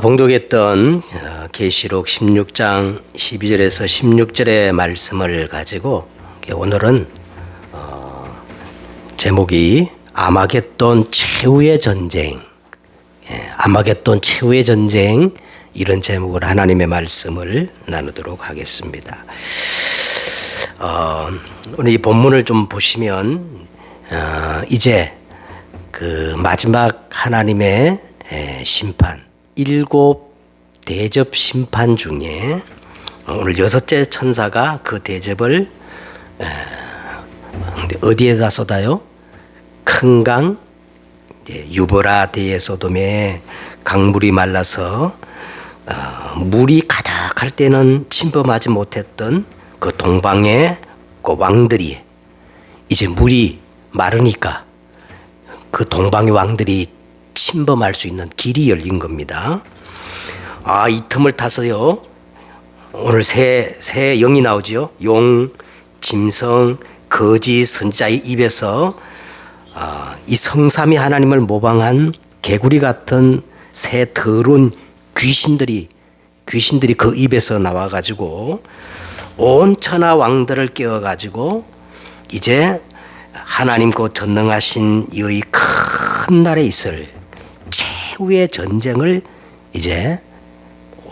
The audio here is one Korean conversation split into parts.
봉독했던 계시록 16장 12절에서 16절의 말씀을 가지고 오늘은 제목이 아마겟돈 최후의 전쟁, 아마겟돈 최후의 전쟁, 이런 제목으로 하나님의 말씀을 나누도록 하겠습니다. 오늘 이 본문을 좀 보시면 이제 그 마지막 하나님의 심판, 7 대접 심판 중에 오늘 6째 천사가 그 대접을 어디에다 쏟아요? 큰 강, 유브라데의 소돔에 강물이 말라서 물이 가득할 때는 침범하지 못했던 그 동방의 그 왕들이 이제 물이 마르니까 그 동방의 왕들이 침범할 수 있는 길이 열린 겁니다. 이 틈을 타서요, 오늘 새 영이 나오죠. 용, 짐승, 거지, 선지자의 입에서 이 성삼위 하나님을 모방한 개구리 같은 새 더러운 귀신들이 그 입에서 나와가지고 온 천하 왕들을 깨워가지고 이제 하나님 그 전능하신 이의 큰 날에 있을 최후의 전쟁을 이제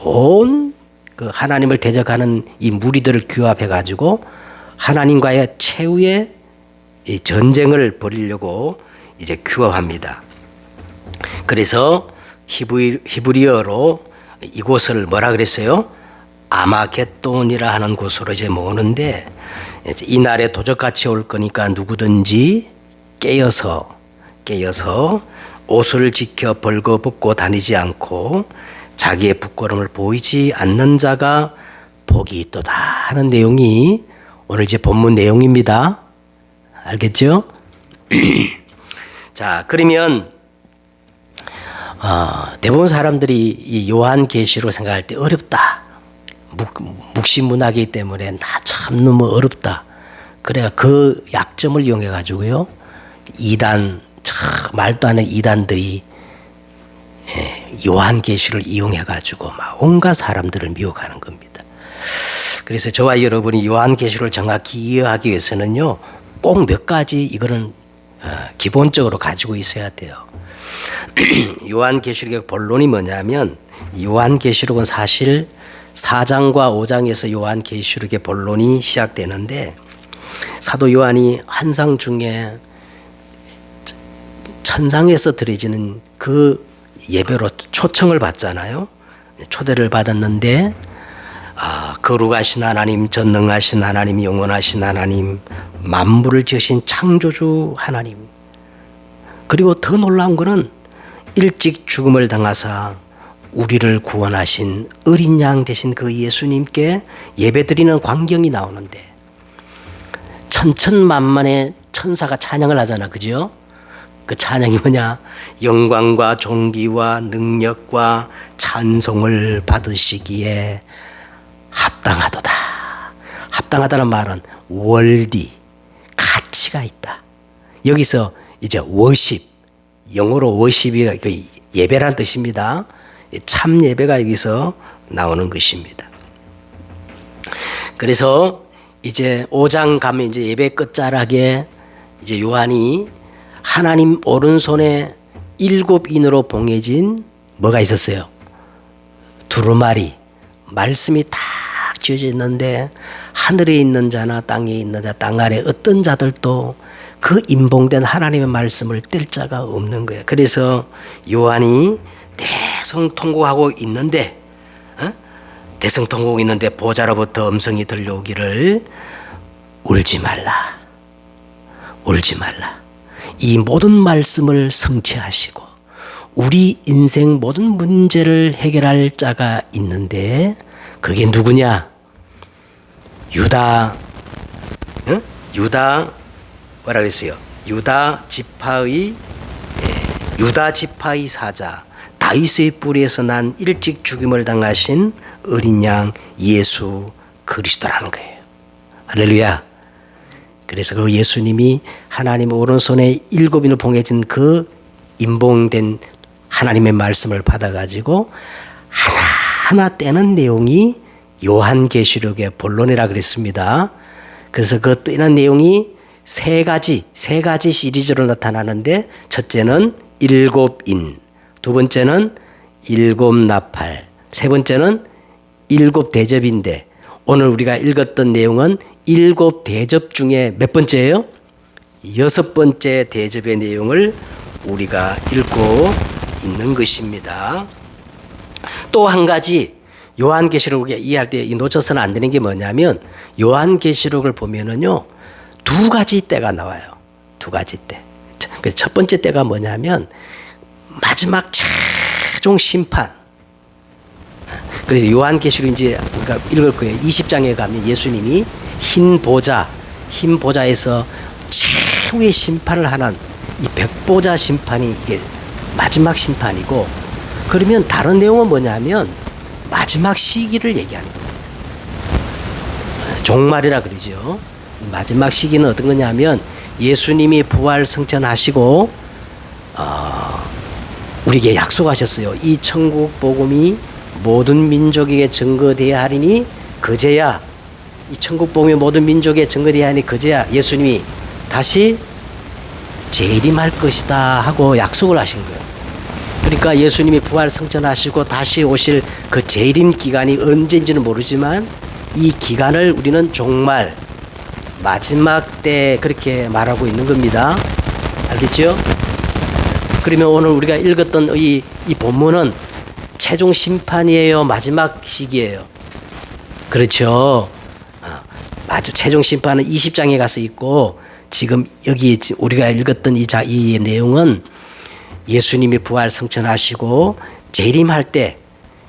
온 그 하나님을 대적하는 이 무리들을 규합해 가지고 하나님과의 최후의 이 전쟁을 벌이려고 이제 규합합니다. 그래서 히브리어로 이곳을 뭐라 그랬어요? 아마겟돈이라 하는 곳으로 이제 모으는데, 이 날에 도적같이 올 거니까 누구든지 깨어서 옷을 지켜 벌거벗고 다니지 않고 자기의 부끄러움을 보이지 않는 자가 복이 있도다 하는 내용이 오늘 이제 본문 내용입니다. 알겠죠? 자, 그러면 대부분 사람들이 이 요한계시록 생각할 때 어렵다, 묵시문학이기 때문에 나 참 너무 어렵다, 그래가 그 약점을 이용해 가지고요, 이단, 말도 안 되는 이단들이 요한계시를 이용해 가지고 막 온갖 사람들을 미혹하는 겁니다. 그래서 저와 여러분이 요한계시를 정확히 이해하기 위해서는요, 꼭 몇 가지 이거는 기본적으로 가지고 있어야 돼요. 요한계시록의 본론이 뭐냐면, 요한계시록은 사실 4장과 5장에서 요한계시록의 본론이 시작되는데, 사도 요한이 환상 중에 천상에서 드려지는 그 예배로 초청을 받잖아요. 초대를 받았는데 거룩하신 하나님, 전능하신 하나님, 영원하신 하나님, 만물을 지으신 창조주 하나님, 그리고 더 놀라운 것은 일찍 죽음을 당하사 우리를 구원하신 어린 양 되신 그 예수님께 예배드리는 광경이 나오는데, 천천만만의 천사가 찬양을 하잖아, 그죠? 그 찬양이 뭐냐? 영광과 존귀와 능력과 찬송을 받으시기에 합당하도다. 합당하다는 말은 월디, 가치가 있다. 여기서 이제 워십, 영어로 워십이 예배란 뜻입니다. 참 예배가 여기서 나오는 것입니다. 그래서 이제 5장 가면 이제 예배 끝자락에 이제 요한이 하나님 오른손에 7인으로 봉해진 뭐가 있었어요? 두루마리, 말씀이 딱 쥐어져 있는데, 하늘에 있는 자나 땅에 있는 자, 땅 아래 어떤 자들도 그 임봉된 하나님의 말씀을 뗄 자가 없는 거예요. 그래서 요한이 대성통곡하고 있는데, 대성통곡하고 있는데 보좌로부터 음성이 들려오기를 울지 말라, 울지 말라. 이 모든 말씀을 성취하시고 우리 인생 모든 문제를 해결할 자가 있는데, 그게 누구냐? 유다 뭐라 그랬어요? 유다 지파의 사자, 다윗의 뿌리에서 난 일찍 죽임을 당하신 어린 양 예수 그리스도라는 거예요. 할렐루야. 그래서 그 예수님이 하나님 오른손에 7인을 봉해진 그 임봉된 하나님의 말씀을 받아가지고 하나하나 떼는 내용이 요한계시록의 본론이라 그랬습니다. 그래서 그 떼는 내용이 세 가지 시리즈로 나타나는데, 첫째는 7인, 두 번째는 7나팔, 세 번째는 7대접인데, 오늘 우리가 읽었던 내용은 7대접 중에 몇 번째예요? 6번째 대접의 내용을 우리가 읽고 있는 것입니다. 또 한 가지 요한계시록을 이해할 때 놓쳐서는 안 되는 게 뭐냐면, 요한계시록을 보면은요, 두 가지 때가 나와요. 두 가지 때. 첫 번째 때가 뭐냐면 마지막 최종 심판. 그래서 요한계시록 이제 우리가 읽을 거예요. 20장에 가면 예수님이 흰 보자에서 최후의 심판을 하는 이 백보자 심판이 이게 마지막 심판이고, 그러면 다른 내용은 뭐냐면 마지막 시기를 얘기하는 겁니다. 종말이라 그러죠. 마지막 시기는 어떤 거냐면 예수님이 부활 승천하시고 우리에게 약속하셨어요. 이 천국 복음이 모든 민족에게 증거되어야 하리니 그제야, 이 천국 복음이 모든 민족에게 증거되어야 하니 그제야 예수님이 다시 재림할 것이다 하고 약속을 하신 거예요. 그러니까 예수님이 부활 승천하시고 다시 오실 그 재림 기간이 언제인지는 모르지만 이 기간을 우리는 종말, 마지막 때 그렇게 말하고 있는 겁니다. 알겠죠? 그러면 오늘 우리가 읽었던 이 본문은 최종 심판이에요? 마지막 시기예요? 그렇죠. 최종 심판은 20장에 가서 있고, 지금 여기 우리가 읽었던 이 내용은 예수님이 부활 승천하시고 재림할 때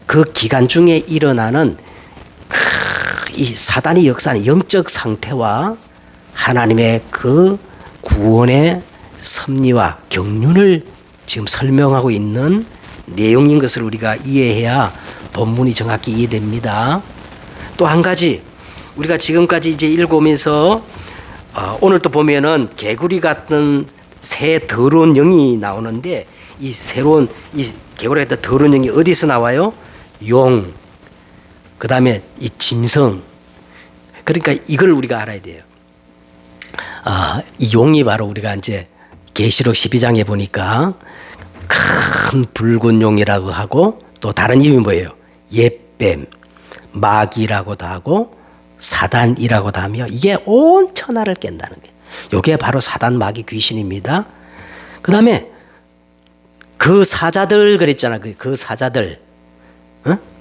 그 기간 중에 일어나는 이 사단이 역사하는 영적 상태와 하나님의 그 구원의 섭리와 경륜을 지금 설명하고 있는 내용인 것을 우리가 이해해야 본문이 정확히 이해됩니다. 또 한 가지, 우리가 지금까지 이제 읽으면서 오늘 또 보면은 개구리 같은 새 더러운 영이 나오는데, 이 새로운 이 개구리 같은 더러운 영이 어디서 나와요? 용, 그 다음에 이 짐승. 그러니까 이걸 우리가 알아야 돼요. 이 용이 바로 우리가 이제 계시록 12장에 보니까 큰 붉은 용이라고 하고, 또 다른 이름이 뭐예요? 옛뱀, 마귀라고도 하고 사단이라고도 하며, 이게 온 천하를 깬다는 거예요. 이게 바로 사단, 마귀, 귀신입니다. 그 다음에 그 사자들 그랬잖아. 그 사자들,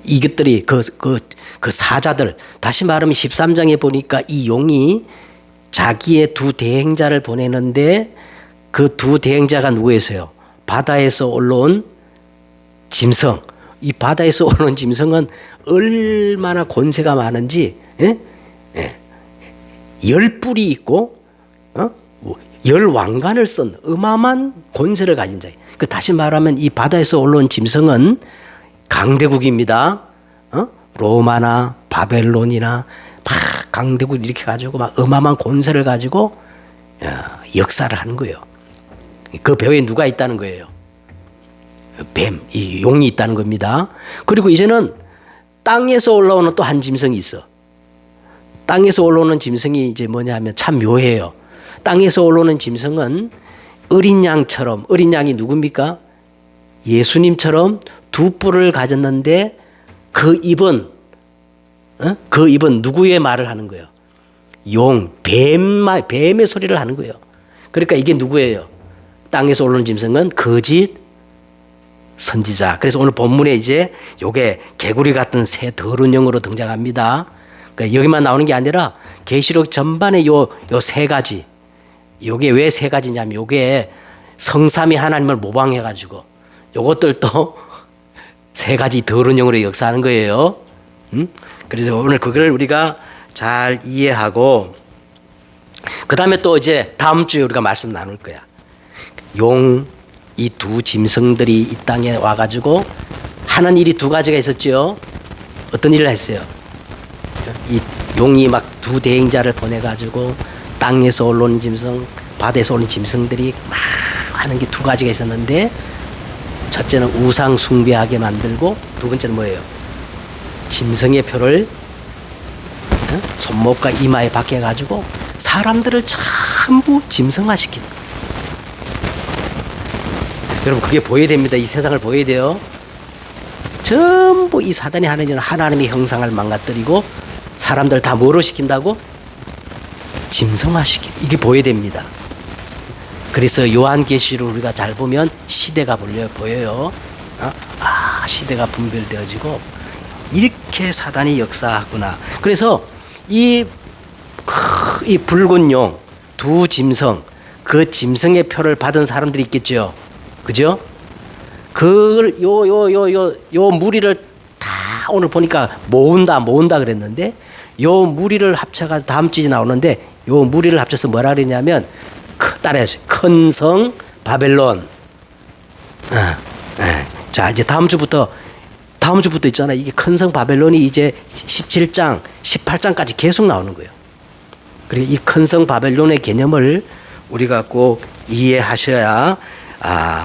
이것들이 그 사자들. 다시 말하면 13장에 보니까 이 용이 자기의 두 대행자를 보내는데, 그 두 대행자가 누구였어요? 바다에서 올라온 짐승. 이 바다에서 올라온 짐승은 얼마나 권세가 많은지, 10뿔이 있고 10왕관을 쓴 어마어마한 권세를 가진 자예요. 다시 말하면 이 바다에서 올라온 짐승은 강대국입니다. 로마나 바벨론이나 막 강대국 이렇게 가지고 막 어마어마한 권세를 가지고 역사를 하는 거예요. 그 배후에 누가 있다는 거예요? 뱀, 이 용이 있다는 겁니다. 그리고 이제는 땅에서 올라오는 또 한 짐승이 있어. 땅에서 올라오는 짐승이 이제 뭐냐면 참 묘해요. 땅에서 올라오는 짐승은 어린 양처럼, 어린 양이 누굽니까? 예수님처럼 두 뿔을 가졌는데 그 입은 누구의 말을 하는 거예요? 용, 뱀의 소리를 하는 거예요. 그러니까 이게 누구예요? 땅에서 올라오는 짐승은 거짓 선지자. 그래서 오늘 본문에 이제 요게 개구리 같은 새 더러운 영으로 등장합니다. 그러니까 여기만 나오는 게 아니라 계시록 전반에 요 세 가지. 요게 왜 세 가지냐면 요게 성삼위 하나님을 모방해 가지고 요것들도 세 가지 더러운 영으로 역사하는 거예요. 그래서 오늘 그걸 우리가 잘 이해하고, 그 다음에 또 이제 다음 주에 우리가 말씀 나눌 거야. 용, 이 두 짐승들이 이 땅에 와가지고 하는 일이 두 가지가 있었죠. 어떤 일을 했어요? 이 용이 막 두 대행자를 보내가지고 땅에서 올라오는 짐승, 바다에서 오는 짐승들이 막 하는 게 두 가지가 있었는데, 첫째는 우상 숭배하게 만들고, 두 번째는 뭐예요? 짐승의 표를 손목과 이마에 박혀가지고 사람들을 전부 짐승화시키는 거예요. 여러분, 그게 보여야 됩니다. 이 세상을 보여야 돼요. 전부 이 사단이 하는 일은 하나님의 형상을 망가뜨리고 사람들 다 뭐로 시킨다고? 짐승화시키는, 이게 보여야 됩니다. 그래서 요한계시를 우리가 잘 보면 시대가 보여요. 시대가 분별되어지고 이렇게 사단이 역사하구나. 그래서 이 붉은 용, 두 짐승, 그 짐승의 표를 받은 사람들이 있겠죠. 그죠? 그걸 요 무리를 다 오늘 보니까 모은다 그랬는데, 요 무리를 합쳐가 다음 주에 나오는데, 요 무리를 합쳐서 뭐라 그랬냐면 따라해서 큰 성 바벨론. 자, 이제 다음 주부터 있잖아. 이게 큰 성 바벨론이 이제 17장, 18장까지 계속 나오는 거예요. 그리고 이 큰 성 바벨론의 개념을 우리가 꼭 이해하셔야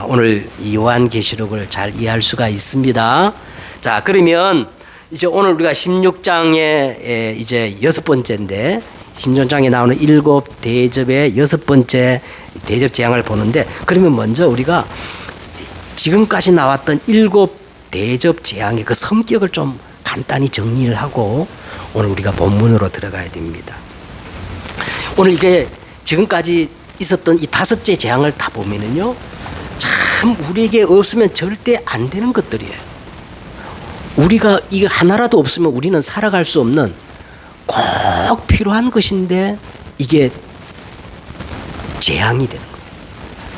오늘 이 요한계시록을 잘 이해할 수가 있습니다. 자, 그러면 이제 오늘 우리가 16장에 이제 6번째인데, 16장에 나오는 7 대접의 6번째 대접 재앙을 보는데, 그러면 먼저 우리가 지금까지 나왔던 7 대접 재앙의 그 성격을 좀 간단히 정리를 하고 오늘 우리가 본문으로 들어가야 됩니다. 오늘 이게 지금까지 있었던 이 5째 재앙을 다 보면은요, 참 우리에게 없으면 절대 안 되는 것들이에요. 우리가 이거 하나라도 없으면 우리는 살아갈 수 없는 꼭 필요한 것인데 이게 재앙이 되는 거예요.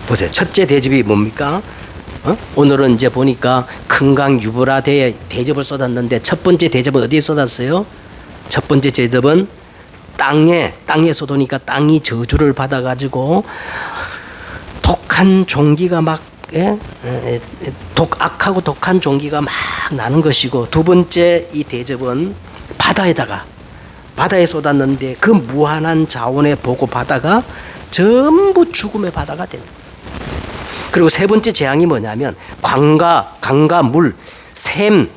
보세요. 첫째 대접이 뭡니까? 오늘은 이제 보니까 큰 강 유브라데에 대접을 쏟았는데, 첫 번째 대접은 어디에 쏟았어요? 첫 번째 대접은 땅에 쏟으니까 땅이 저주를 받아가지고 독한 종기가 막 악하고 독한 종기가 막 나는 것이고, 두 번째 이 대접은 바다에 쏟았는데 그 무한한 자원에 보고 바다가 전부 죽음의 바다가 되는 거예요. 그리고 세 번째 재앙이 뭐냐면 강과 물, 샘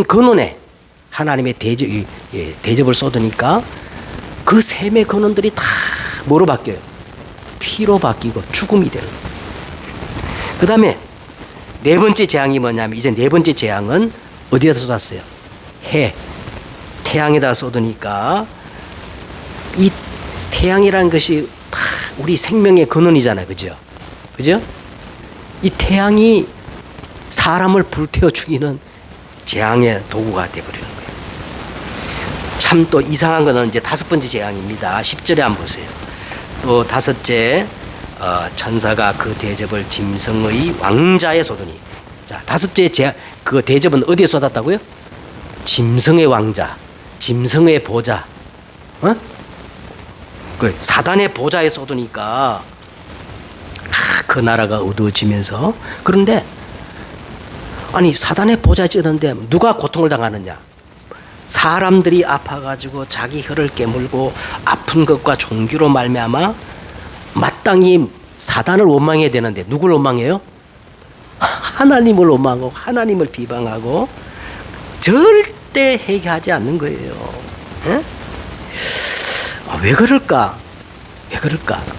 근원에 하나님의 대접을 쏟으니까 그 샘의 근원들이 다 뭐로 바뀌어요? 피로 바뀌고 죽음이 되는 거예요. 그 다음에 네 번째 재앙이 뭐냐면, 이제 네 번째 재앙은 어디다 쏟았어요? 태양에다 쏟으니까, 이 태양이라는 것이 다 우리 생명의 근원이잖아요. 그죠? 이 태양이 사람을 불태워 죽이는 재앙의 도구가 되어버리는 거예요. 참 또 이상한 거는 이제 5번째 재앙입니다. 10절에 한번 보세요. 또 5째 천사가 그 대접을 짐승의 왕자에 쏟으니. 자, 5째 그 대접은 어디에 쏟았다고요? 짐승의 왕자, 짐승의 보좌, 그 사단의 보좌에 쏟으니까 그 나라가 어두워지면서. 그런데 아니, 사단의 보좌에 찌는데 누가 고통을 당하느냐? 사람들이 아파가지고 자기 혀를 깨물고 아픈 것과 종기로 말미암아 마땅히 사단을 원망해야 되는데 누굴 원망해요? 하나님을 원망하고 하나님을 비방하고 절대 회개하지 않는 거예요. 왜 그럴까?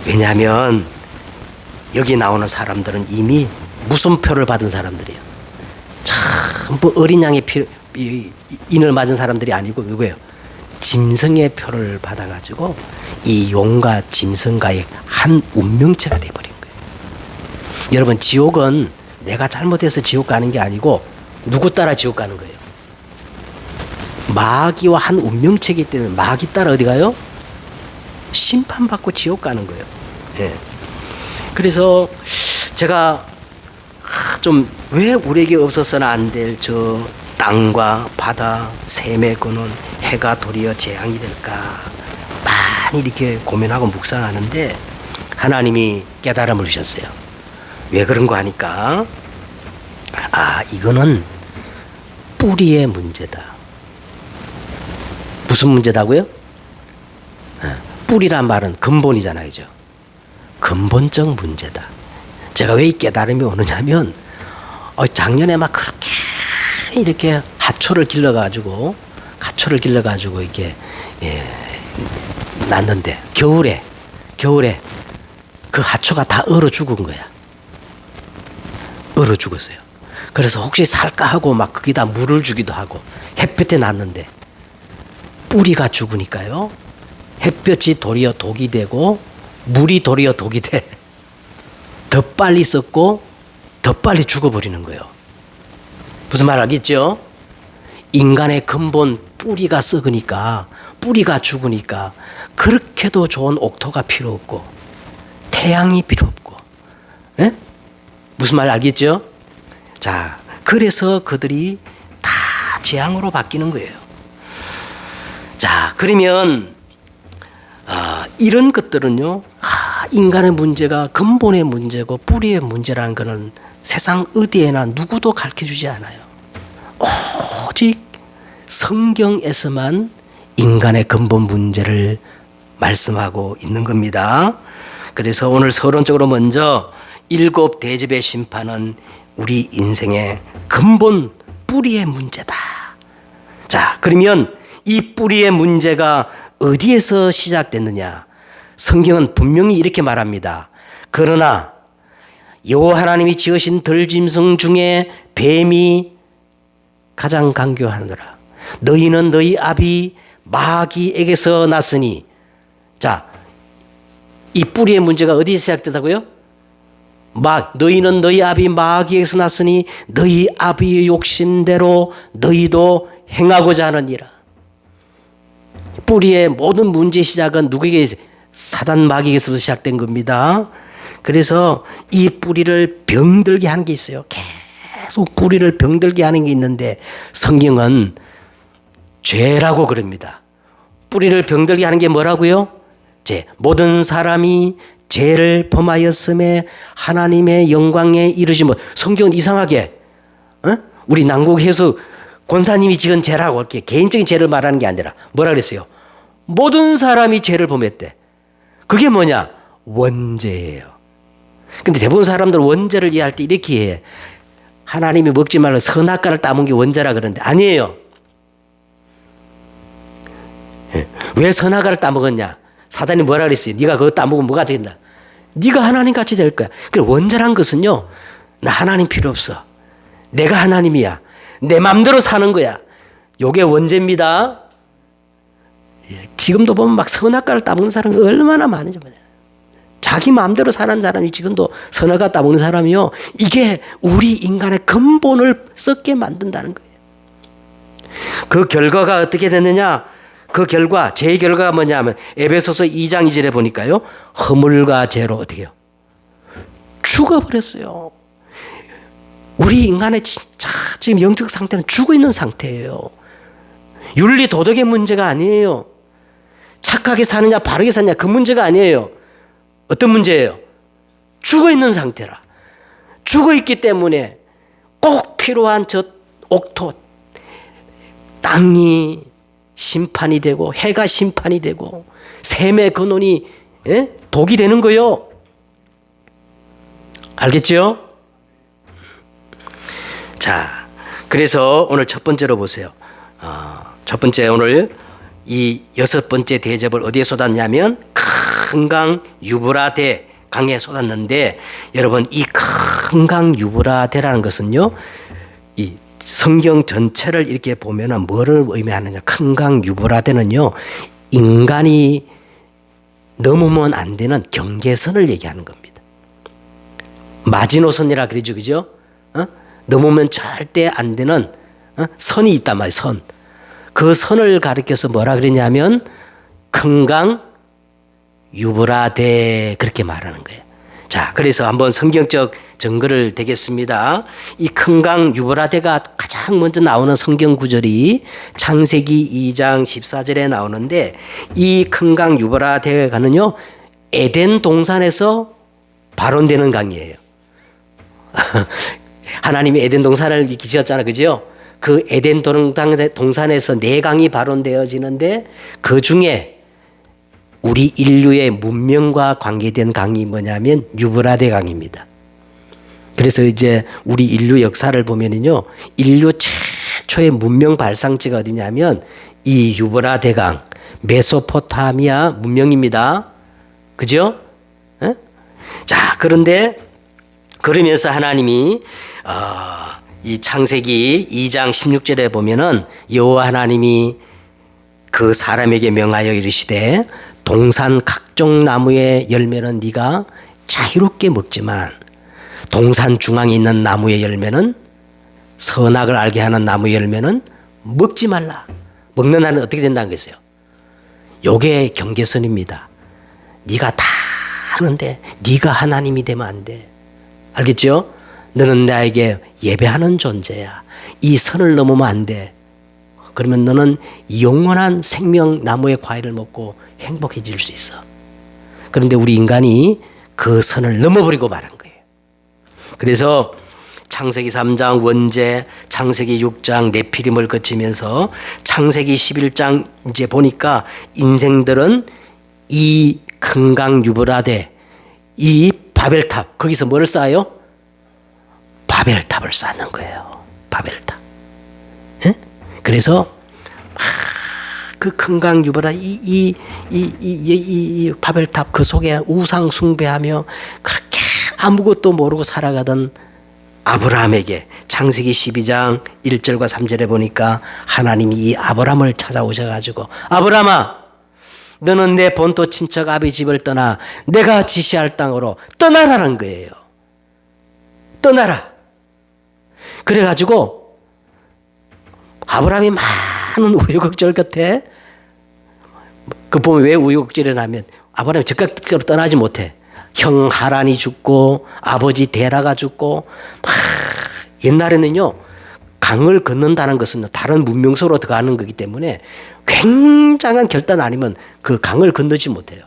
왜냐하면 여기 나오는 사람들은 이미 무슨표를 받은 사람들이에요. 전부 어린 양의 인을 맞은 사람들이 아니고 누구예요? 짐승의 표를 받아가지고 이 용과 짐승과의 한 운명체가 돼버린 거예요. 여러분, 지옥은 내가 잘못해서 지옥 가는 게 아니고 누구 따라 지옥 가는 거예요? 마귀와 한 운명체이기 때문에 마귀 따라 어디 가요? 심판받고 지옥 가는 거예요. 그래서 제가 좀 왜 우리에게 없어서는 안 될 저 땅과 바다, 샘의 근원, 해가 도리어 재앙이 될까 많이 이렇게 고민하고 묵상하는데 하나님이 깨달음을 주셨어요. 왜 그런 거 하니까, 이거는 뿌리의 문제다. 무슨 문제다고요? 뿌리란 말은 근본이잖아요. 그죠? 근본적 문제다. 제가 왜 이 깨달음이 오느냐면 작년에 막 그렇게 이렇게 하초를 길러가지고 이렇게 났는데 겨울에 그 하초가 다 얼어 죽은 거야. 얼어 죽었어요. 그래서 혹시 살까 하고 막 거기다 물을 주기도 하고 햇볕에 놨는데 뿌리가 죽으니까요. 햇볕이 도리어 독이 되고 물이 도리어 독이 돼. 더 빨리 썩고 더 빨리 죽어버리는 거예요. 무슨 말 알겠죠? 인간의 근본 뿌리가 썩으니까 뿌리가 죽으니까 그렇게도 좋은 옥토가 필요 없고 태양이 필요 없고 에? 무슨 말 알겠죠? 자, 그래서 그들이 다 재앙으로 바뀌는 거예요. 자, 그러면 이런 것들은요, 인간의 문제가 근본의 문제고 뿌리의 문제라는 것은 세상 어디에나 누구도 가르쳐주지 않아요. 오직 성경에서만 인간의 근본 문제를 말씀하고 있는 겁니다. 그래서 오늘 서론적으로 먼저 7 대접의 심판은 우리 인생의 근본 뿌리의 문제다. 자, 그러면 이 뿌리의 문제가 어디에서 시작됐느냐? 성경은 분명히 이렇게 말합니다. 그러나 여호와 하나님이 지으신 들짐승 중에 뱀이 가장 강교하노라. 너희는 너희 아비 마귀에게서 났으니. 자, 이 뿌리의 문제가 어디에 시작되다고요? 너희는 너희 아비 마귀에게서 났으니 너희 아비의 욕심대로 너희도 행하고자 하느니라. 뿌리의 모든 문제의 시작은 누구에게? 사단 마귀에게서 시작된 겁니다. 그래서 이 뿌리를 병들게 하는 게 있어요. 계속 뿌리를 병들게 하는 게 있는데 성경은 죄라고 그럽니다. 뿌리를 병들게 하는 게 뭐라고요? 죄. 모든 사람이 죄를 범하였음에 하나님의 영광에 이르지 못. 성경은 이상하게 우리 난국해수 권사님이 지은 죄라고 이렇게 개인적인 죄를 말하는 게 아니라 뭐라 그랬어요? 모든 사람이 죄를 범했대. 그게 뭐냐? 원죄예요. 근데 대부분 사람들 원죄를 이해할 때 이렇게 해. 하나님이 먹지 말라 선악과를 따먹은 게 원죄라 그러는데 아니에요. 왜 선악과를 따먹었냐? 사단이 뭐라 그랬어요? 네가 그거 따먹으면 뭐가 된다? 네가 하나님 같이 될 거야. 그래, 원죄란 것은요, 나 하나님 필요 없어. 내가 하나님이야. 내 마음대로 사는 거야. 요게 원죄입니다. 지금도 보면 막 선악과를 따먹는 사람이 얼마나 많은지 몰라요. 자기 마음대로 사는 사람이 지금도 선악과 따먹는 사람이요. 이게 우리 인간의 근본을 썩게 만든다는 거예요. 그 결과가 어떻게 됐느냐? 그 결과, 제 결과가 뭐냐면 에베소서 2장 2절에 보니까요. 허물과 죄로 어떻게 해요? 죽어버렸어요. 우리 인간의 진짜 지금 영적 상태는 죽어 있는 상태예요. 윤리 도덕의 문제가 아니에요. 착하게 사느냐 바르게 사느냐 그 문제가 아니에요. 어떤 문제예요? 죽어 있는 상태라. 죽어 있기 때문에 꼭 필요한 저 옥토, 땅이 심판이 되고 해가 심판이 되고 샘의 근원이 독이 되는 거예요. 알겠죠? 자, 그래서 오늘 첫 번째로 보세요. 첫 번째 오늘 이 6번째 대접을 어디에 쏟았냐면 큰 강 유브라데 강에 쏟았는데 여러분 이 큰 강 유브라데라는 것은요 이 성경 전체를 이렇게 보면은 뭐를 의미하느냐? 큰 강 유브라데는요 인간이 넘으면 안 되는 경계선을 얘기하는 겁니다. 마지노선이라 그러죠, 그죠? 넘으면 절대 안 되는 선이 있단 말이에요. 선. 그 선을 가리켜서 뭐라 그러냐면 큰 강 유브라데 그렇게 말하는 거예요. 자, 그래서 한번 성경적 증거를 대겠습니다. 이 큰 강 유브라데가 가장 먼저 나오는 성경 구절이 창세기 2장 14절에 나오는데 이 큰 강 유브라데가는요 에덴 동산에서 발원되는 강이에요. 하나님이 에덴 동산을 지었잖아, 그죠? 그 에덴 동산에서 4강이 발원되어지는데 그 중에 우리 인류의 문명과 관계된 강이 뭐냐면 유브라데 강입니다. 그래서 이제 우리 인류 역사를 보면은요, 인류 최초의 문명 발상지가 어디냐면 이 유브라 대강, 메소포타미아 문명입니다. 그죠? 에? 자, 그런데 그러면서 하나님이 이 창세기 2장 16절에 보면은 여호와 하나님이 그 사람에게 명하여 이르시되 동산 각종 나무의 열매는 네가 자유롭게 먹지만 동산 중앙에 있는 나무의 열매는 선악을 알게 하는 나무의 열매는 먹지 말라. 먹는 한은 어떻게 된다는 거죠? 요게 경계선입니다. 네가 다 하는데 네가 하나님이 되면 안 돼. 알겠죠? 너는 나에게 예배하는 존재야. 이 선을 넘으면 안 돼. 그러면 너는 영원한 생명 나무의 과일을 먹고 행복해질 수 있어. 그런데 우리 인간이 그 선을 넘어버리고 말한 거예요. 그래서 창세기 3장 원죄, 창세기 6장 네피림을 거치면서 창세기 11장 이제 보니까 인생들은 이 큰강 유브라데, 이 바벨탑, 거기서 뭐를 쌓아요? 바벨탑을 쌓는 거예요. 바벨탑. 예? 그래서 그 큰강 유브라 이 바벨탑 그 속에 우상 숭배하며 그렇게 아무것도 모르고 살아가던 아브라함에게 창세기 12장 1절과 3절에 보니까 하나님이 이 아브라함을 찾아오셔가지고 아브라함아, 너는 내 본토 친척 아비 집을 떠나 내가 지시할 땅으로 떠나라는 거예요. 떠나라. 그래가지고 아브라함이 많은 우여곡절 끝에, 그 보면 왜 우여곡절이냐면 아브라함이 즉각적으로 떠나지 못해. 형 하란이 죽고 아버지 데라가 죽고 막 옛날에는요, 강을 건넌다는 것은 다른 문명소로 들어가는 거기 때문에 굉장한 결단 아니면 그 강을 건너지 못해요.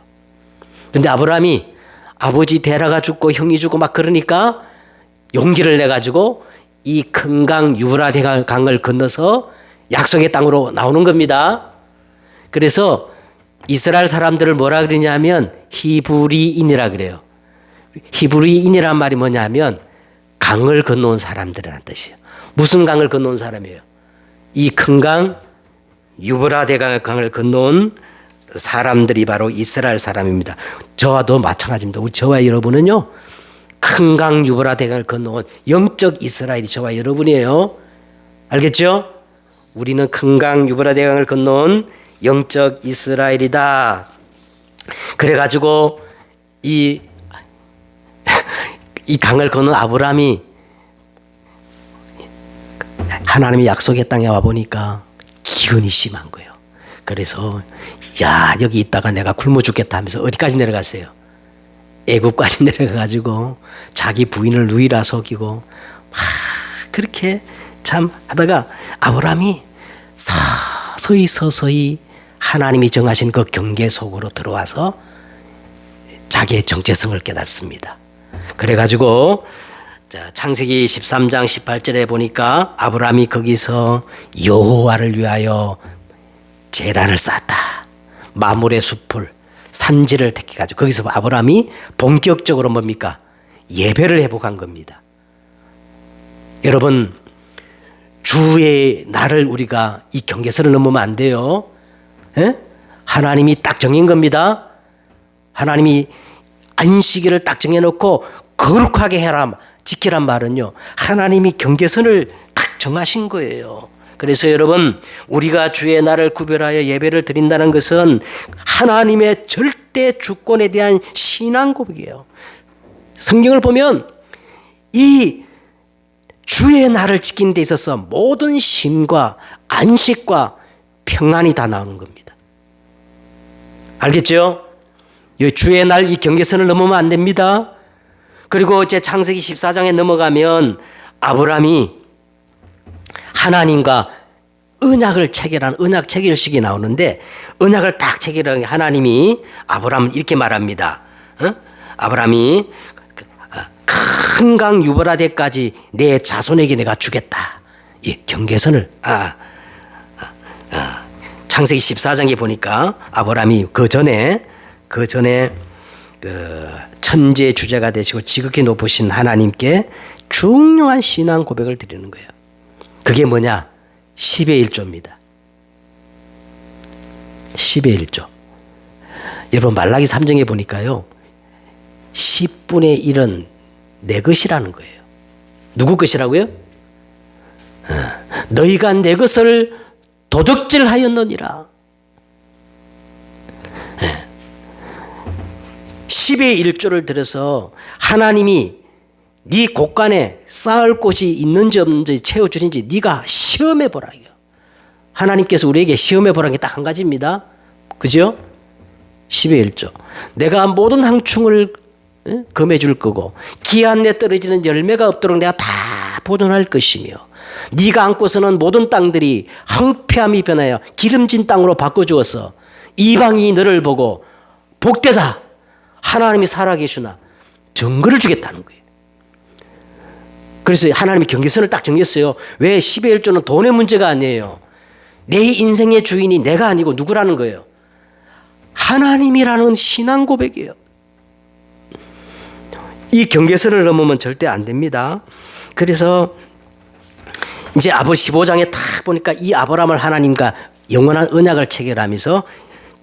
그런데 아브라함이 아버지 데라가 죽고 형이 죽고 막 그러니까 용기를 내가지고 이 큰 강 유브라데 강을 건너서 약속의 땅으로 나오는 겁니다. 그래서 이스라엘 사람들을 뭐라 그러냐면 히브리인이라 그래요. 히브리인이란 말이 뭐냐면 강을 건너온 사람들이라는 뜻이에요. 무슨 강을 건너온 사람이에요? 이 큰 강 유브라데 강을 건너온 사람들이 바로 이스라엘 사람입니다. 저와도 마찬가지입니다. 저와 여러분은요, 큰 강 유브라데 강을 건너온 영적 이스라엘이 저와 여러분이에요. 알겠죠? 우리는 큰 강 유브라데 강을 건너온 영적 이스라엘이다. 그래가지고 이 강을 건넌 아브라함이 하나님의 약속의 땅에 와 보니까 기근이 심한 거예요. 그래서 야, 여기 있다가 내가 굶어 죽겠다 하면서 어디까지 내려갔어요? 애굽까지 내려가가지고 자기 부인을 누이라 속이고 그렇게 참 하다가 아브라함이 서서히 하나님이 정하신 그 경계 속으로 들어와서 자기의 정체성을 깨닫습니다. 그래가지고 창세기 13장 18절에 보니까 아브라함이 거기서 여호와를 위하여 제단을 쌓았다. 마물의 숲을, 산지를 택해가지고 거기서 아브라함이 본격적으로 뭡니까? 예배를 회복한 겁니다. 여러분, 주의 날을 우리가 이 경계선을 넘으면 안 돼요. 에? 하나님이 딱 정한 겁니다. 하나님이 안식일을 딱 정해놓고 거룩하게 해라, 지키란 말은요, 하나님이 경계선을 딱 정하신 거예요. 그래서 여러분, 우리가 주의 날을 구별하여 예배를 드린다는 것은 하나님의 절대 주권에 대한 신앙 고백이에요. 성경을 보면 이 주의 날을 지키는 데 있어서 모든 쉼과 안식과 평안이 다 나오는 겁니다. 알겠죠? 주의 날 이 경계선을 넘으면 안 됩니다. 그리고 이제 창세기 14장에 넘어가면 아브라함이 하나님과 언약을 체결한 언약 체결식이 나오는데, 언약을 딱 체결한 하나님이 아브라함을 이렇게 말합니다. 아브라함이 큰 강 유브라데까지 내 자손에게 내가 주겠다. 이 경계선을 창세기 14장에 보니까 아브라함이 그 전에 그 천지의 주제가 되시고 지극히 높으신 하나님께 중요한 신앙 고백을 드리는 거예요. 그게 뭐냐? 10의 1조입니다. 10의 1조. 여러분 말라기 3장에 보니까요. 10분의 1은 내 것이라는 거예요. 누구 것이라고요? 너희가 내 것을 도적질하였느니라. 10의 1조를 들여서 하나님이 네 곳간에 쌓을 곳이 있는지 없는지 채워주는지 네가 시험해 보라요. 하나님께서 우리에게 시험해 보라는 게 딱 한 가지입니다. 그죠? 10의 1조. 내가 모든 항충을 금해 줄 거고 기한 내 떨어지는 열매가 없도록 내가 다 보존할 것이며 네가 안고서는 모든 땅들이 황폐함이 변하여 기름진 땅으로 바꿔주어서 이방이 너를 보고 복되다. 하나님이 살아계시나 증거를 주겠다는 거예요. 그래서 하나님이 경계선을 딱 정했어요. 왜 10의 1조는 돈의 문제가 아니에요. 내 인생의 주인이 내가 아니고 누구라는 거예요. 하나님이라는 신앙 고백이에요. 이 경계선을 넘으면 절대 안 됩니다. 그래서 이제 아버지 15장에 딱 보니까 이 아브라함을 하나님과 영원한 언약을 체결하면서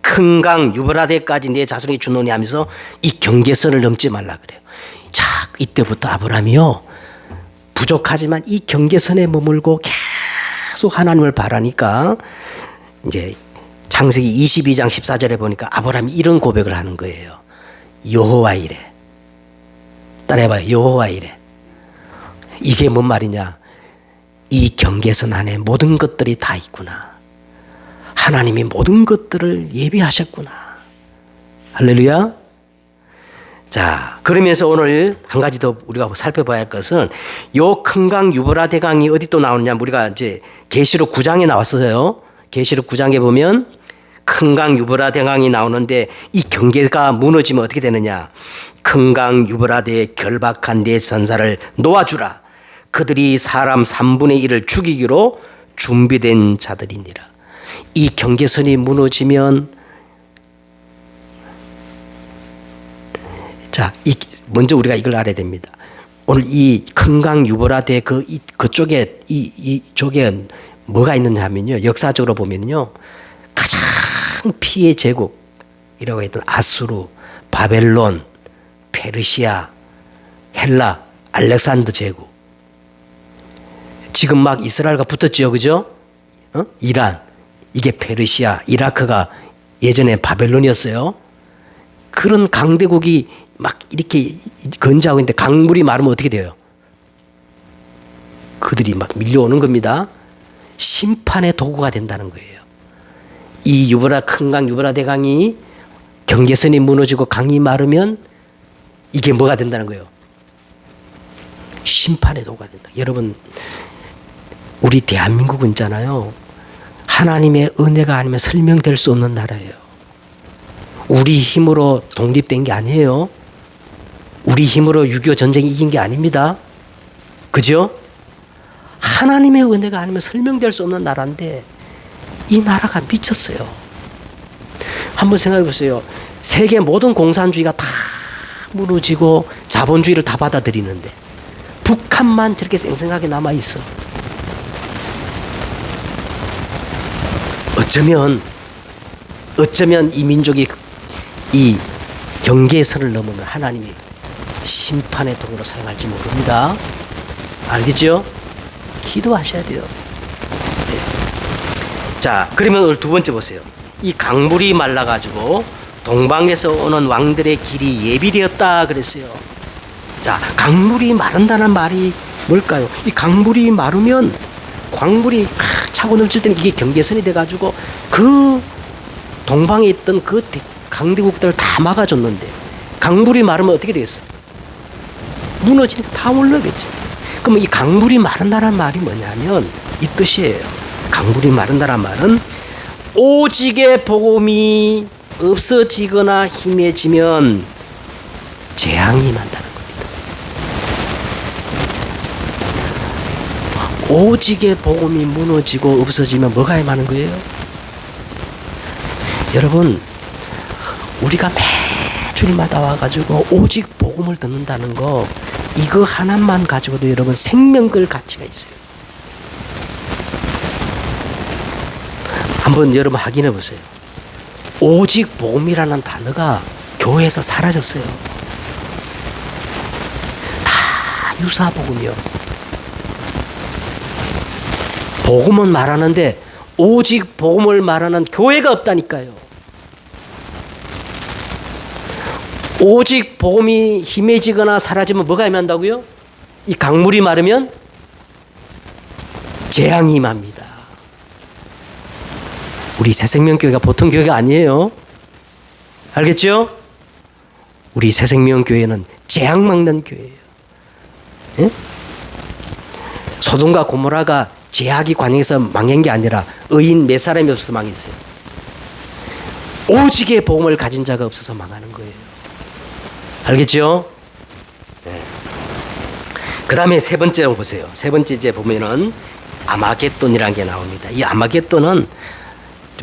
큰 강 유브라데까지 내 자손이 주노니 하면서 이 경계선을 넘지 말라 그래요. 자, 이때부터 아브라함이요. 부족하지만 이 경계선에 머물고 계속 하나님을 바라니까 이제 창세기 22장 14절에 보니까 아브라함이 이런 고백을 하는 거예요. 여호와 이래. 따라해봐요. 여호와 이래. 이게 뭔 말이냐. 이 경계선 안에 모든 것들이 다 있구나. 하나님이 모든 것들을 예비하셨구나. 할렐루야. 자, 그러면서 오늘 한 가지 더 우리가 살펴봐야 할 것은 요 큰 강 유브라데 강이 어디 또 나오느냐. 우리가 이제 계시록 9장에 나왔어요. 계시록 9장에 보면 큰 강 유브라데 강이 나오는데 이 경계가 무너지면 어떻게 되느냐. 큰 강 유브라데의 결박한 네 전사를 놓아주라. 그들이 사람 3분의 1을 죽이기로 준비된 자들이니라. 이 경계선이 무너지면 자, 먼저 우리가 이걸 알아야 됩니다. 오늘 이 큰 강 유브라데 그쪽에 이쪽에 뭐가 있느냐 하면요. 역사적으로 보면요. 가장 피해 제국이라고 했던 아수르, 바벨론, 페르시아, 헬라, 알렉산더 제국. 지금 막 이스라엘과 붙었죠. 그죠? 이란. 이게 페르시아, 이라크가 예전에 바벨론이었어요. 그런 강대국이 막 이렇게 건재하고 있는데 강물이 마르면 어떻게 돼요? 그들이 막 밀려오는 겁니다. 심판의 도구가 된다는 거예요. 이 큰 강 유브라데 강이 경계선이 무너지고 강이 마르면 이게 뭐가 된다는 거예요? 심판의 도구가 된다. 여러분, 우리 대한민국은 있잖아요. 하나님의 은혜가 아니면 설명될 수 없는 나라예요. 우리 힘으로 독립된 게 아니에요. 우리 힘으로 6.25 전쟁 이긴 게 아닙니다. 그죠? 하나님의 은혜가 아니면 설명될 수 없는 나라인데 이 나라가 미쳤어요. 한번 생각해 보세요. 세계 모든 공산주의가 다 무너지고 자본주의를 다 받아들이는데 북한만 저렇게 쌩쌩하게 남아있어. 어쩌면 이 민족이 이 경계선을 넘으면 하나님이 심판의 도구로 사용할지 모릅니다. 알겠죠? 기도하셔야 돼요. 네. 자, 그러면 오늘 두 번째 보세요. 이 강물이 말라가지고 동방에서 오는 왕들의 길이 예비되었다 그랬어요. 자, 강물이 마른다는 말이 뭘까요? 이 강물이 마르면 광물이 차고 넘칠 때는 이게 경계선이 돼가지고 그 동방에 있던 그 강대국들을 다 막아줬는데 강물이 마르면 어떻게 되겠어? 무너지니까 다 올라오겠죠. 그럼 이 강물이 마른다는 말이 뭐냐면 이 뜻이에요. 강물이 마른다는 말은 오직의 복음이 없어지거나 힘해지면 재앙이 임한다는 겁니다. 오직의 복음이 무너지고 없어지면 뭐가 임하는 거예요? 여러분, 우리가 매주일마다 와가지고 오직 복음을 듣는다는 거 이거 하나만 가지고도 여러분 생명 걸 가치가 있어요. 한번 여러분 확인해 보세요. 오직 복음이라는 단어가 교회에서 사라졌어요. 다 유사복음이요. 복음은 말하는데 오직 복음을 말하는 교회가 없다니까요. 오직 복음이 희미해지거나 사라지면 뭐가 임한다고요? 이 강물이 마르면 재앙이 임합니다. 우리 새생명교회가 보통 교회가 아니에요. 알겠죠? 우리 새생명교회는 재앙 막는 교회예요. 예? 소돔과 고모라가 죄악이 관영해서 망한 게 아니라 의인 몇 사람이 없어서 망했어요. 오직의 복음을 가진 자가 없어서 망하는 거예요. 알겠죠? 네. 그 다음에 세 번째 보세요. 세 번째 이제 보면은 아마겟돈이라는 게 나옵니다. 이 아마겟돈은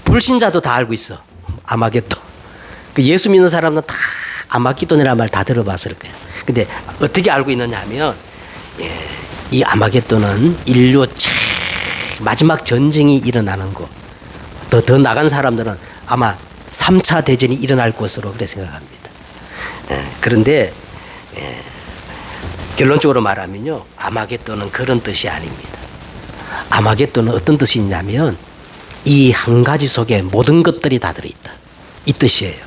불신자도 다 알고 있어. 아마겟돈. 그 예수 믿는 사람은 다 아마겟돈이라는 말 다 들어봤을 거예요. 근데 어떻게 알고 있느냐 하면 이 아마겟돈은 인류 마지막 전쟁이 일어나는 거. 더 나간 사람들은 아마 3차 대전이 일어날 것으로 그렇게 생각합니다. 그런데 결론적으로 말하면요, 아마겟돈은 그런 뜻이 아닙니다. 아마겟돈은 어떤 뜻이 있냐면 이 한 가지 속에 모든 것들이 다 들어있다, 이 뜻이에요.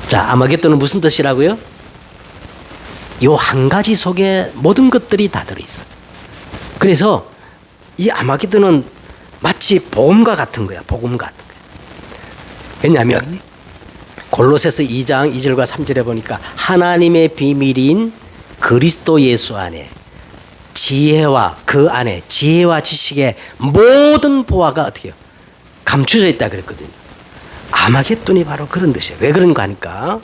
자, 아마겟돈은 무슨 뜻이라고요? 이 한 가지 속에 모든 것들이 다 들어있어. 그래서 이 아마겟돈은 마치 복음과 같은 거야. 복음 같은 거야. 왜냐하면 골로새서 2장 2절과 3절에 보니까 하나님의 비밀인 그리스도 예수 안에 지혜와 그 안에 지혜와 지식의 모든 보화가 어떻게 해요? 감춰져 있다 그랬거든요. 아마겟돈이 바로 그런 뜻이에요. 왜 그런가 하니까,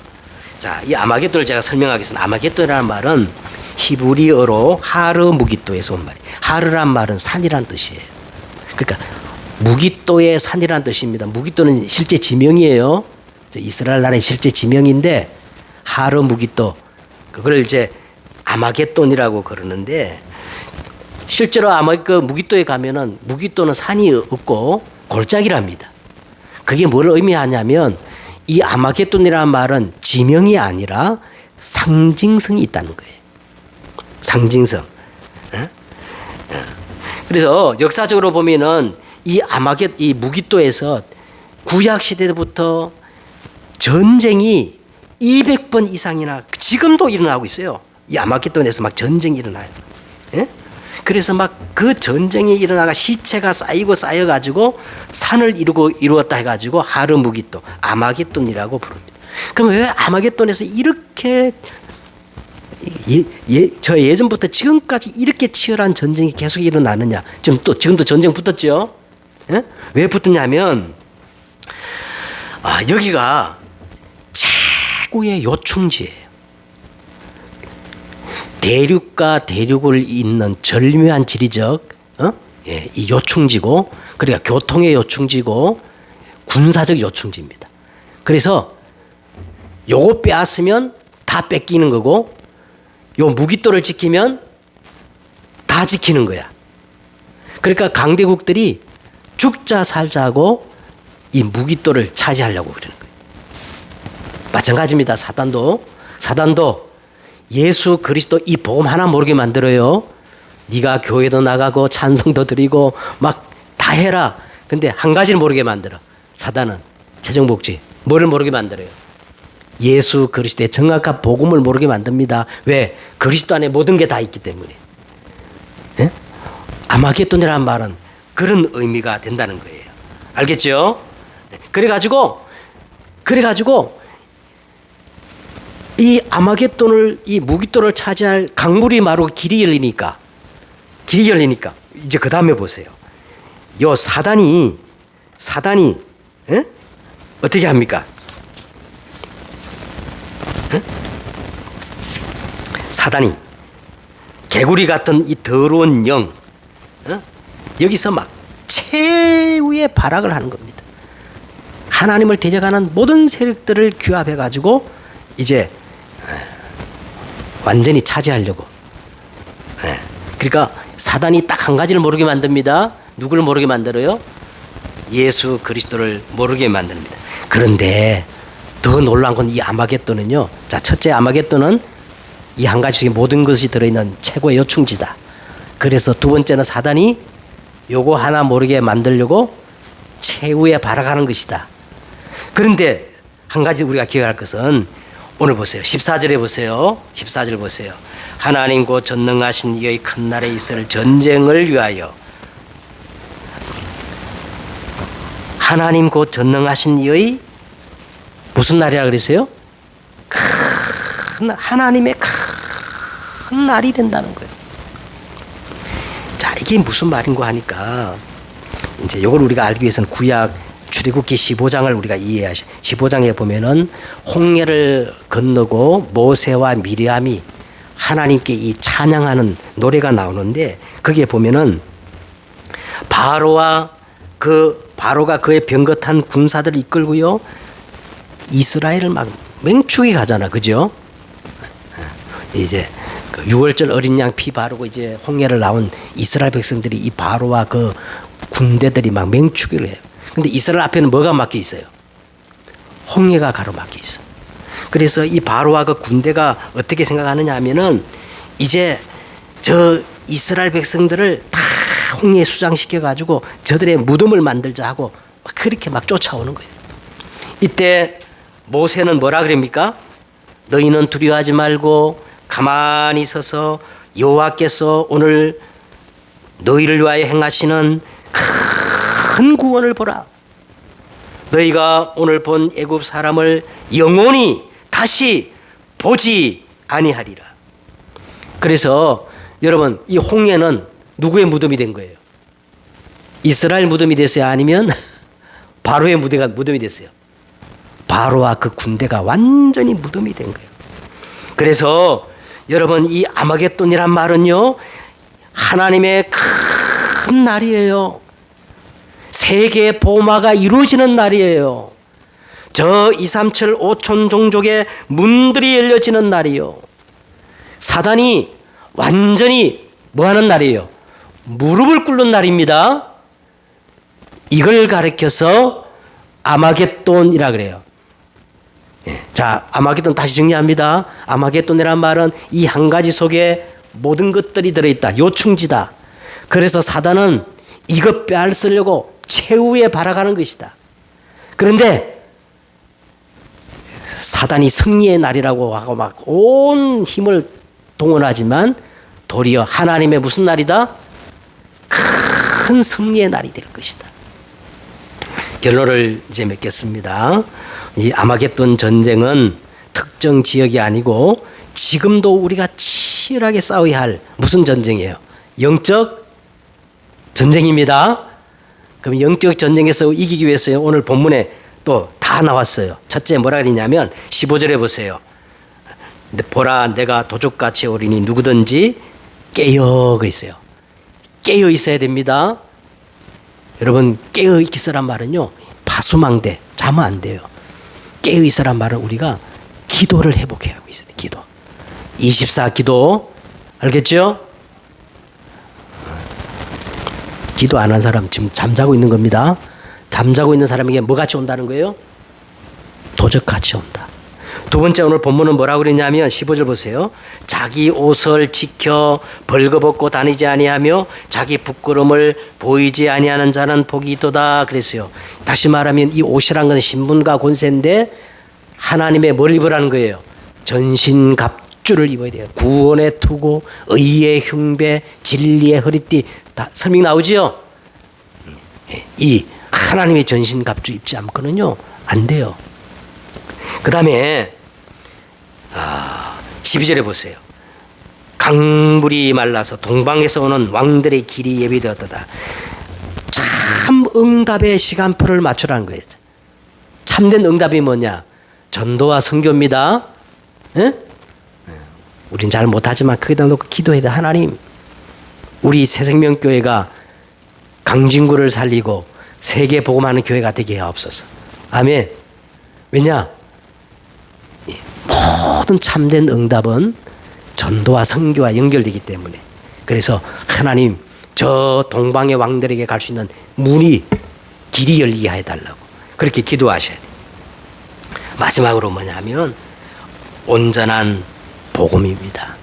자, 이 아마겟돈을 제가 설명하겠습니다. 아마겟돈이라는 말은 히브리어로 하르 무기또에서 온 말이에요. 하르란 말은 산이란 뜻이에요. 그러니까 무기또의 산이란 뜻입니다. 무기또는 실제 지명이에요. 이스라엘 나라의 실제 지명인데 하르 무기또, 그걸 이제 아마겟돈이라고 그러는데, 실제로 무기또에 가면은 무기또는 산이 없고 골짜기랍니다. 그게 뭘 의미하냐면 이 아마겟돈이라는 말은 지명이 아니라 상징성이 있다는 거예요. 상징성. 그래서 역사적으로 보면은 이 무기또에서 구약 시대부터 전쟁이 200번 이상이나 지금도 일어나고 있어요. 이 아마겟돈에서 막 전쟁이 일어나요. 예? 그래서 막 그 전쟁이 일어나가 시체가 쌓여가지고 산을 이루었다 해가지고 하르 무기또, 아마겟돈이라고 부릅니다. 그럼 왜 아마겟돈에서 이렇게 저 예전부터 지금까지 이렇게 치열한 전쟁이 계속 일어나느냐? 지금도 전쟁 붙었죠? 예? 왜 붙었냐면 여기가 최고의 요충지예요. 대륙과 대륙을 잇는 절묘한 지리적 이 요충지고, 그러니까 교통의 요충지고 군사적 요충지입니다. 그래서 요거 빼앗으면 다 뺏기는 거고, 요 무기또를 지키면 다 지키는 거야. 그러니까 강대국들이 죽자 살자고 이 무기또를 차지하려고 그러는 거예요. 마찬가지입니다. 사단도 예수 그리스도 이 복음 하나 모르게 만들어요. 네가 교회도 나가고 찬송도 드리고 막 다 해라. 근데 한 가지를 모르게 만들어. 사단은 최종 복지 뭐를 모르게 만들어요? 예수 그리스도의 정확한 복음을 모르게 만듭니다. 왜? 그리스도 안에 모든 게 다 있기 때문에. 예? 아마겟돈이라는 말은 그런 의미가 된다는 거예요. 알겠죠? 그래가지고 이 아마겟돈을, 이 무기또를 차지할 강물이 마르고 길이 열리니까 이제 그 다음에 보세요. 요 사단이 에? 어떻게 합니까? 에? 사단이 개구리 같은 이 더러운 영, 여기서 막 최후의 발악을 하는 겁니다. 하나님을 대적하는 모든 세력들을 규합해 가지고 이제 완전히 차지하려고. 예. 그러니까 사단이 딱 한 가지를 모르게 만듭니다. 누구를 모르게 만들어요? 예수 그리스도를 모르게 만듭니다. 그런데 더 놀라운 건 이 아마겟돈은요. 자, 첫째 아마겟돈은 이 한 가지 중에 모든 것이 들어있는 최고의 요충지다. 그래서 두 번째는 사단이 요거 하나 모르게 만들려고 최후에 발악하는 것이다. 그런데 한 가지 우리가 기억할 것은 오늘 보세요. 14절에 보세요. 14절 보세요. 하나님 곧 전능하신 이의 큰 날에 있을 전쟁을 위하여. 하나님 곧 전능하신 이의 무슨 날이라 그랬어요? 하나님의 큰 날이 된다는 거예요. 자, 이게 무슨 말인고 하니까 이제 이걸 우리가 알기 위해서는 구약 출애굽기 15장을 우리가 이해하시. 15장에 보면은 홍해를 건너고 모세와 미리암이 하나님께 이 찬양하는 노래가 나오는데 거기에 보면은 바로가 그의 병거탄 군사들을 이끌고요. 이스라엘을 막 맹축이 가잖아. 그죠? 이제 그 6월절 어린 양 피 바르고 이제 홍해를 나온 이스라엘 백성들이 이 바로와 그 군대들이 막 맹축을 해요. 근데 이스라엘 앞에는 뭐가 막혀 있어요? 홍해가 가로막혀 있어. 그래서 이 바로와 그 군대가 어떻게 생각하느냐 하면은 이제 저 이스라엘 백성들을 다 홍해에 수장시켜 가지고 저들의 무덤을 만들자 하고 막 그렇게 막 쫓아오는 거예요. 이때 모세는 뭐라 그럽니까? 너희는 두려워하지 말고 가만히 서서 여호와께서 오늘 너희를 위하여 행하시는 큰 구원을 보라. 너희가 오늘 본 애굽 사람을 영원히 다시 보지 아니하리라. 그래서 여러분 이 홍해는 누구의 무덤이 된 거예요? 이스라엘 무덤이 됐어요? 아니면 바로의 무덤이 됐어요? 바로와 그 군대가 완전히 무덤이 된 거예요. 그래서 여러분 이 아마겟돈이란 말은요 하나님의 큰 날이에요. 세계의 보마가 이루어지는 날이에요. 저 237 5천 종족의 문들이 열려지는 날이요. 사단이 완전히 뭐하는 날이에요? 무릎을 꿇는 날입니다. 이걸 가리켜서 아마겟돈이라 그래요. 자, 아마겟돈 다시 정리합니다. 아마겟돈이란 말은 이 한 가지 속에 모든 것들이 들어있다. 요충지다. 그래서 사단은 이것 빼앗으려고 최후에 발악하는 것이다. 그런데 사단이 승리의 날이라고 하고 막 온 힘을 동원하지만 도리어 하나님의 무슨 날이다? 큰 승리의 날이 될 것이다. 결론을 이제 맺겠습니다. 이 아마겟돈 전쟁은 특정 지역이 아니고 지금도 우리가 치열하게 싸워야 할 무슨 전쟁이에요? 영적 전쟁입니다. 그럼 영적 전쟁에서 이기기 위해서 오늘 본문에 또 다 나왔어요. 첫째 뭐라 그러냐면 15절에 보세요. 보라 내가 도적같이 오리니 누구든지 깨어 그랬어요. 깨어 있어야 됩니다. 여러분 깨어 있으란 말은요 파수망대 자면 안 돼요. 깨어 있으란 말은 우리가 기도를 회복해야 하고 있어요. 기도 24 기도 알겠죠? 기도 안 한 사람 지금 잠자고 있는 겁니다. 잠자고 있는 사람에게 뭐 같이 온다는 거예요? 도적같이 온다. 두 번째 오늘 본문은 뭐라고 그랬냐면 15절 보세요. 자기 옷을 지켜 벌거벗고 다니지 아니하며 자기 부끄러움을 보이지 아니하는 자는 복이 있도다 그랬어요. 다시 말하면 이 옷이란 건 신분과 권세인데 하나님의 뭘 입으라는 거예요? 전신갑주를 입어야 돼요. 구원의 투구, 의의 흉배, 진리의 허리띠 다 설명 나오지요? 이 하나님의 전신갑주 입지 않고는요 안 돼요. 그 다음에 12절에 보세요. 강물이 말라서 동방에서 오는 왕들의 길이 예비되었다. 참 응답의 시간표를 맞추라는 거예요. 참된 응답이 뭐냐? 전도와 선교입니다. 에? 우린 잘 못하지만 거기다 놓고 기도해야 돼. 하나님 우리 새생명교회가 강진구를 살리고 세계 복음하는 교회가 되게 하옵소서. 아멘. 왜냐? 모든 참된 응답은 전도와 선교와 연결되기 때문에, 그래서 하나님 저 동방의 왕들에게 갈 수 있는 문이 길이 열리게 해달라고 그렇게 기도하셔야 돼요. 마지막으로 뭐냐면 온전한 복음입니다.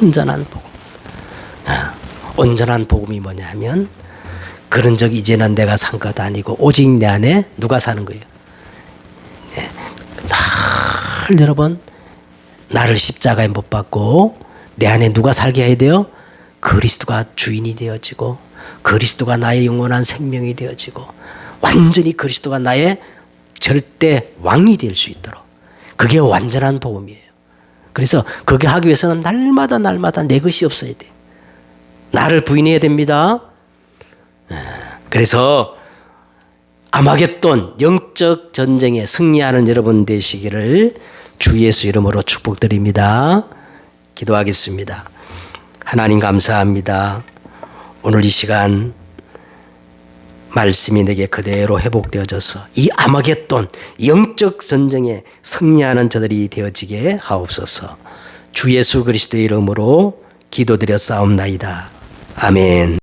온전한 복음. 온전한 복음이 뭐냐면 그런 적 이제는 내가 산 것 아니고 오직 내 안에 누가 사는 거예요. 늘 여러분 나를 십자가에 못 박고 내 안에 누가 살게 해야 돼요? 그리스도가 주인이 되어지고 그리스도가 나의 영원한 생명이 되어지고 완전히 그리스도가 나의 절대 왕이 될 수 있도록, 그게 완전한 복음이에요. 그래서 그게 하기 위해서는 날마다 내 것이 없어야 돼요. 나를 부인해야 됩니다. 그래서 아마겟돈 영적 전쟁에 승리하는 여러분 되시기를 주 예수 이름으로 축복드립니다. 기도하겠습니다. 하나님 감사합니다. 오늘 이 시간 말씀이 내게 그대로 회복되어져서 이 아마겟돈 영적 전쟁에 승리하는 저들이 되어지게 하옵소서. 주 예수 그리스도의 이름으로 기도드려 싸움나이다. 아멘.